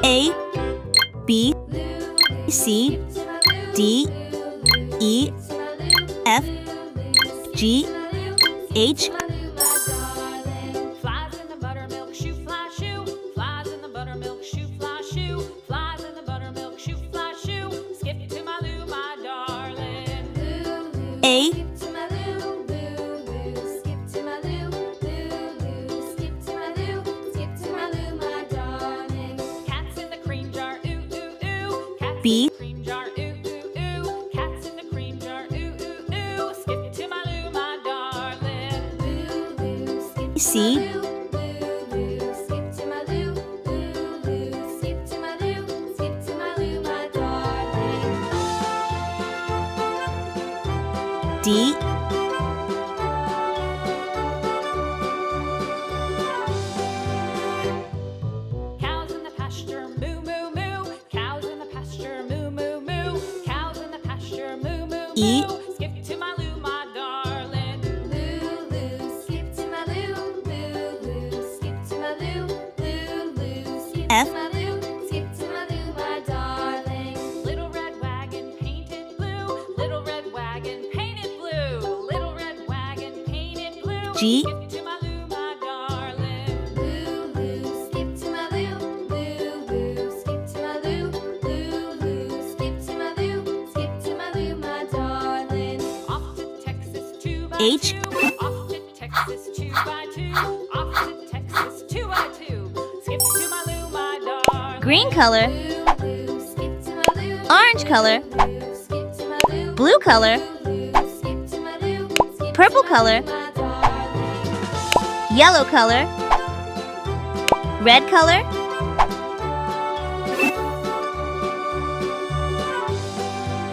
A, B, C, D, E, F, G, H. Flies in the buttermilk shoe, fly shoe. Flies in the buttermilk shoe, fly shoe. Flies in the buttermilk shoe, fly shoe. Skip to my loo, my darling. A, Skip to my loo, loo, loo. Skip to my loo, loo, loo. Skip to my loo, skip to my loo, my darling. Cats in the cream jar, ooh, ooh, ooh. Cats B, in the cream jar, ooh, ooh, ooh. Cats in the cream jar, ooh, ooh, ooh. Skip to my loo, my darling. Loo, loo, skip to C, my loo. Skip to my loo, loo, loo. Skip to my loo, skip to my loo, my darling. D, Cows in the pasture, moo, moo, moo. Cows in the pasture, moo, moo, moo. Cows in the pasture, moo, moo, E, moo. Skip to my loo, my darling. Loo, loo, skip to my loo, loo, loo. Skip to my loo, loo, loo. Skip F, to my loo, skip to my loo, my darling. Little red wagon painted blue. Little red wagon painted blue. Little red wagon painted blue. G, Skip to my loo, my darling. Loo, loo, skip to my loo, loo, loo. Skip to my loo, loo, loo. Skip to my loo, skip to my loo, my darling. Off to Texas 2 by 2. H, Off to Texas 2 by 2. Off to Texas 2 by 2. Skip to my loo, my darling. green color, Loo, loo, skip to my loo. orange color, Loo, skip to my loo. blue color, Loo, skip to my loo. Skip purple to my color, loo, my darling. yellow color, red color,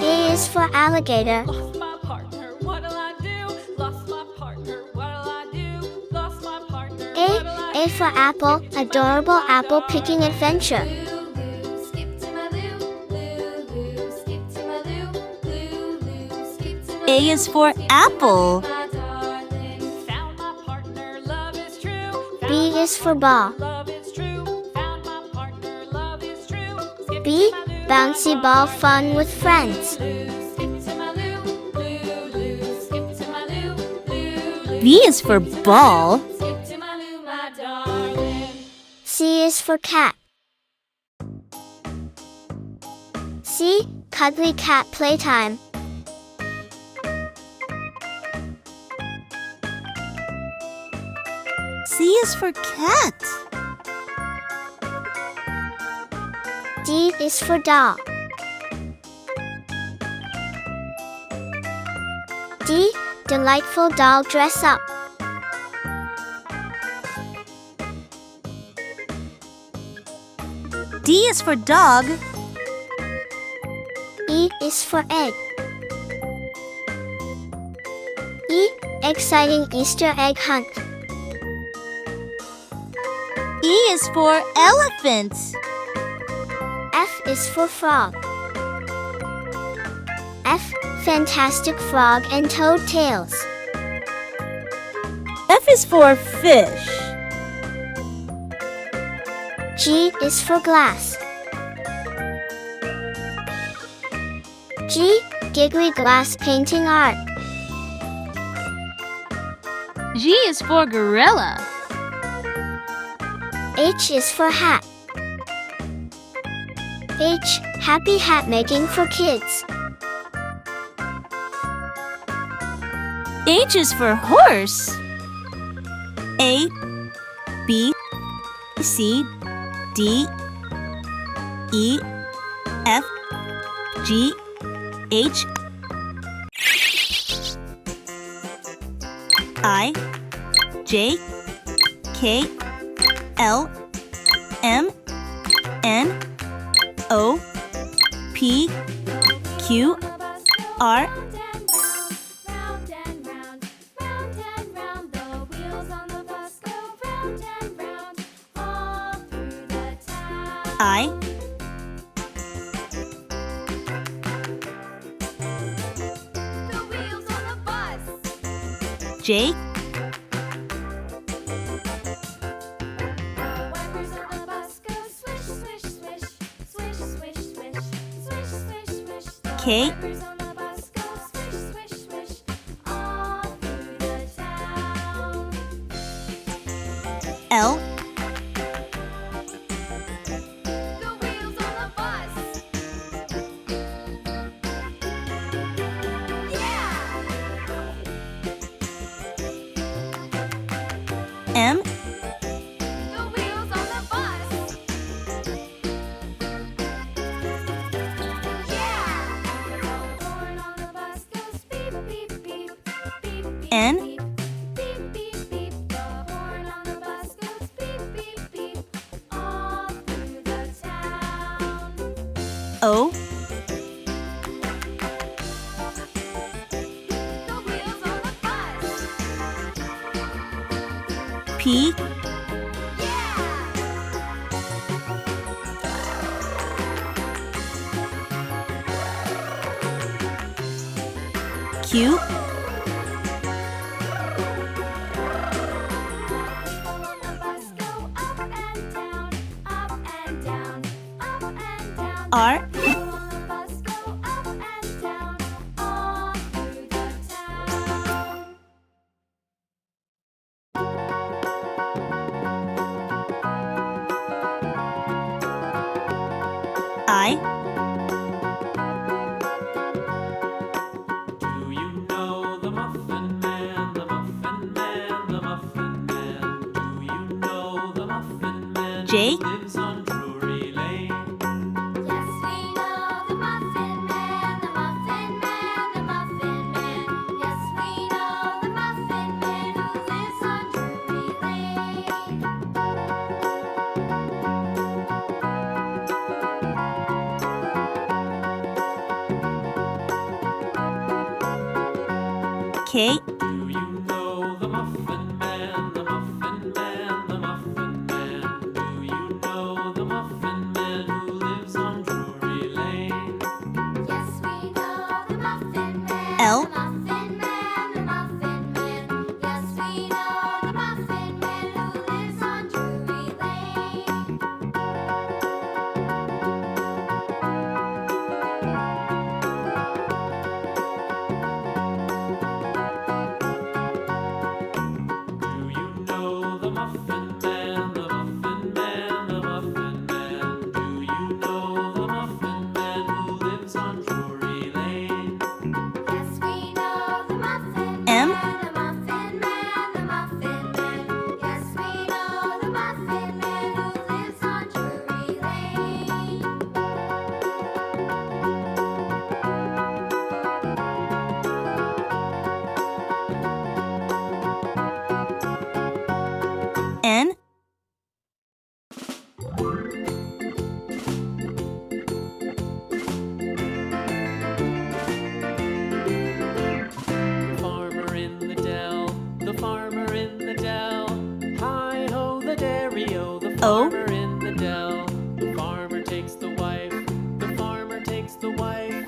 A is for alligator. Lost my partner, what'll I do? Lost my partner, what'll I do? Lost my partner, what'll I A for apple, adorable apple picking adventure. Loo, loo, skip to my loo, loo, loo. Skip to my loo, loo, loo. Skip to my A is for apple, my darling. Found my partner, love is true. B is for ball. Love is true. Found my partner, love is true. Skip B, to my loo, bouncy ball fun with friends. skip to my loo, loo, loo. Skip to my loo, loo, loo. B is for ball, Skip to my loo, my darling. C is for cat. C, cuddly cat playtime. C is for cat, D is for doll. D, delightful doll dress up. D is for dog, E is for egg. E, exciting Easter egg hunt. E is for elephant, F is for frog. F, fantastic frog and toad tails. F is for fish, G is for glass. G, giggly glass painting art. G is for gorilla, H is for hat. H, happy hat making for kids. H is for horse, A, B, C, D, E, F, G, H, I, J, K, L, M, N, O, P, Q, R, Round and round, round and round, the wheels on the bus go round and round, all through the town. I, The wheels on the bus. J, The wipers on the bus go swish, swish, swish. K, Drivers on the bus go swish, swish, swish all through the town. L, The wheels on the bus. Yeah! M, The wheels on the bus. Yeah! The horn on the bus goes beep, beep, beep, beep, beep, N, beep, beep, beep, beep. The horn on the bus goes beep, beep, beep all through the town. O, The wheels on the bus. P, Yeah! Q, People on the bus go up and down, up and down, up and down. R, People on the bus go up and down all through the town. I, Do you know the Muffin Man, the Muffin Man, the Muffin Man? Do you know the Muffin Man J, who lives on Drury Lane? Yes, we know the Muffin Man, the Muffin Man, the Muffin Man. Yes, we know the Muffin Man who lives on Drury Lane. K, Do you know the Muffin Man, the Muffin Man, the Muffin Man? Do you know the Muffin Man who lives on Drury Lane? Yes, we know the Muffin Man, L, the Muffin Man, the Muffin Man. Yes, we know the Muffin Man who lives on Drury Lane. Do you know the Muffin Man, the Muffin Man, the Muffin Man? Do you know the Muffin Man who lives on Drury Lane? Yes, we know the Muffin M, Man, the Muffin Man, the Muffin Man. Yes, we know the Muffin Man who lives on Drury Lane. N, The farmer in the dell, the farmer in the dell. Hi-ho, the dairy-o, the O, farmer in the dell. The farmer takes the wife, the farmer takes the wife.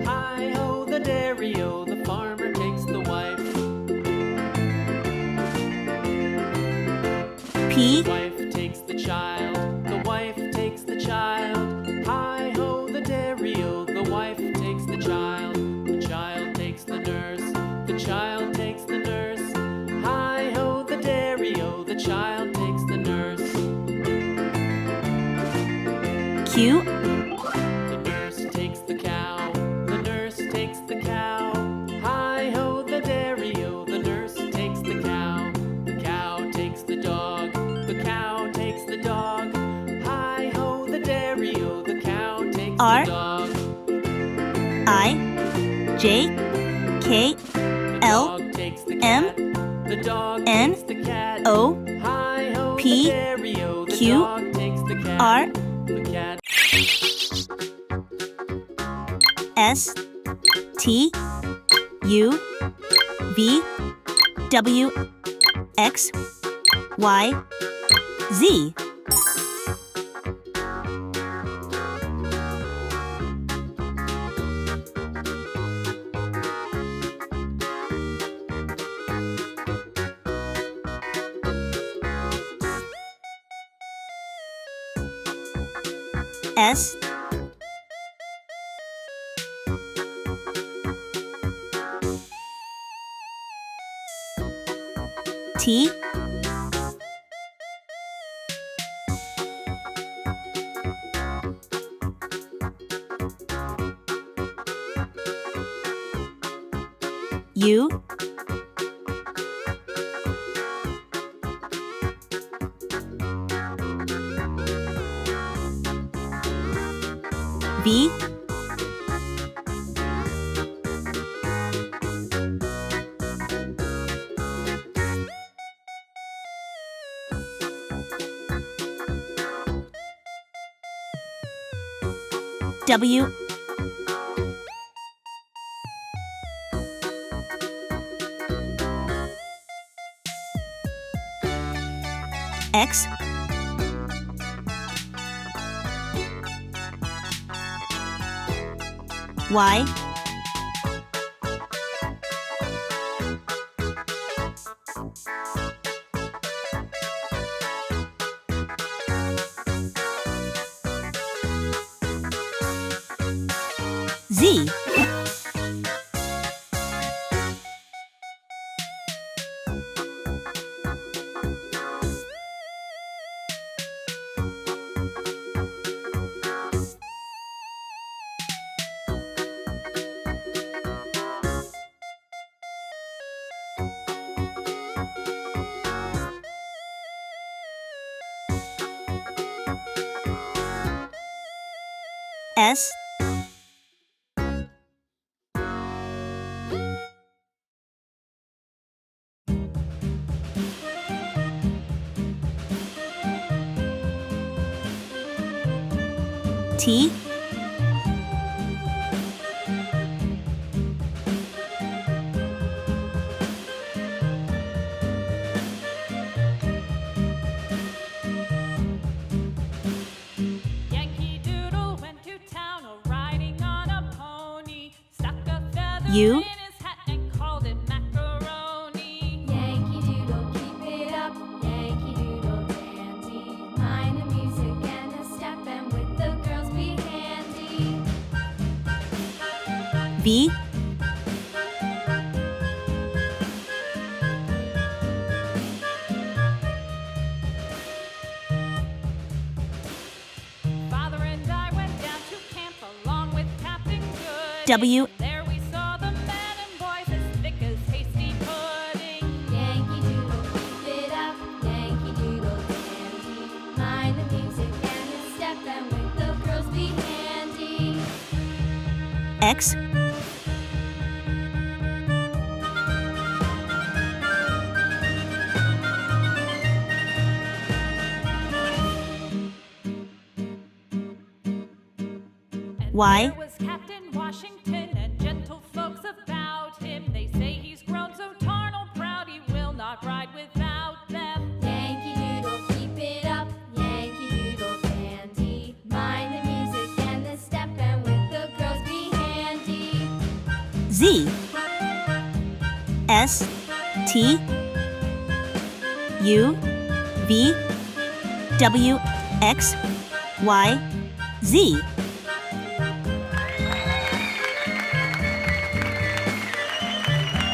Hi-ho, the dairy-o, the farmer takes the wife. P, The wife takes the child, the wife takes the child. Hi-ho, the dairy-o, the wife takes the child. The child takes the nurse, the child takes the nurse. Hi-ho, the dairy-o, the child takes the nurse. Q, The nurse takes the cow, the nurse takes the cow. Hi-ho, the dairy-o, the nurse takes the cow. The cow takes the dog, the cow takes the dog. Hi-ho, the dairy-o, the cow takes R, the dog. I, J, K, The L, dog takes the M, cat, the dog N, takes the cat. O, Hi-ho, P, the dairy-o, the Q, dog takes the cat. R, The cat S, T, U, V, W, X, Y, Z. T U V W X Y Z S T Yankee Doodle went to town riding on a pony. Stuck a feather U in his hat and called it macaroni. Yankee Doodle, keep it up. Yankee Doodle dandy. Mind the music and the step, and with the girls be handy. V Father and I went down to camp along with Captain Good. W There we saw the men and boys as thick as hasty pudding. Yankee Doodle, keep it up. Yankee Doodle dandy. Mind the music and the step, and with the girls be handy. X And Y there was Captain Washington and gentle folks about him. They say he's grown so tarnal proud he will not ride without them. Yankee Doodle, keep it up. Yankee Doodle dandy. Mind the music and the step, and with the girls be handy. Z S T U V W X Y Z